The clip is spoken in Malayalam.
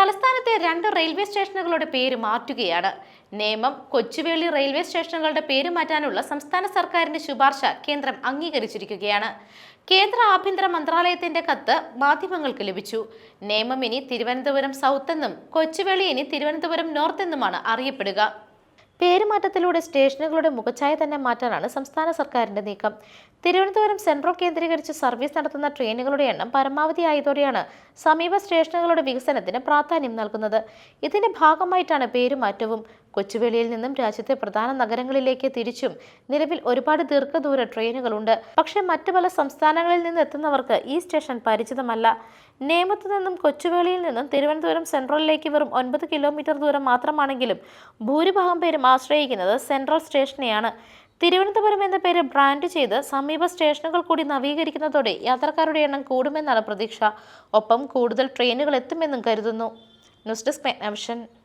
തലസ്ഥാനത്തെ 2 റെയിൽവേ സ്റ്റേഷനുകളുടെ പേര് മാറ്റുകയാണ്. നേമം, കൊച്ചുവേളി റെയിൽവേ സ്റ്റേഷനുകളുടെ പേര് മാറ്റാനുള്ള സംസ്ഥാന സർക്കാരിന്റെ ശുപാർശ കേന്ദ്രം അംഗീകരിച്ചിരിക്കുകയാണ്. കേന്ദ്ര ആഭ്യന്തര മന്ത്രാലയത്തിന്റെ കത്ത് മാധ്യമങ്ങൾക്ക് ലഭിച്ചു. നേമം ഇനി തിരുവനന്തപുരം സൗത്ത് എന്നും കൊച്ചുവേളി ഇനി തിരുവനന്തപുരം നോർത്ത് എന്നുമാണ് അറിയപ്പെടുക. പേരുമാറ്റത്തിലൂടെ സ്റ്റേഷനുകളുടെ മുഖച്ഛായ തന്നെ മാറ്റാനാണ് സംസ്ഥാന സർക്കാരിന്റെ നീക്കം. തിരുവനന്തപുരം സെൻട്രൽ കേന്ദ്രീകരിച്ച് സർവീസ് നടത്തുന്ന ട്രെയിനുകളുടെ എണ്ണം പരമാവധി ആയതോടെയാണ് സമീപ സ്റ്റേഷനുകളുടെ വികസനത്തിന് പ്രാധാന്യം നൽകുന്നത്. ഇതിന്റെ ഭാഗമായിട്ടാണ് പേരുമാറ്റവും. കൊച്ചുവേളിയിൽ നിന്നും രാജ്യത്തെ പ്രധാന നഗരങ്ങളിലേക്ക് തിരിച്ചും നിലവിൽ ഒരുപാട് ദീർഘദൂര ട്രെയിനുകളുണ്ട്. പക്ഷേ മറ്റു പല സംസ്ഥാനങ്ങളിൽ നിന്ന് എത്തുന്നവർക്ക് ഈ സ്റ്റേഷൻ പരിചിതമല്ല. നേമത്തു നിന്നും കൊച്ചുവേളിയിൽ നിന്നും തിരുവനന്തപുരം സെൻട്രലിലേക്ക് വെറും 9 കിലോമീറ്റർ ദൂരം മാത്രമാണെങ്കിലും ഭൂരിഭാഗം പേരും ആശ്രയിക്കുന്നത് സെൻട്രൽ സ്റ്റേഷനെയാണ്. തിരുവനന്തപുരം എന്ന പേര് ബ്രാൻഡ് ചെയ്ത് സമീപ സ്റ്റേഷനുകൾ കൂടി നവീകരിക്കുന്നതോടെ യാത്രക്കാരുടെ എണ്ണം കൂടുമെന്നാണ് പ്രതീക്ഷ. ഒപ്പം കൂടുതൽ ട്രെയിനുകൾ എത്തുമെന്നും കരുതുന്നു. News desk മെഗ്നവിഷൻ.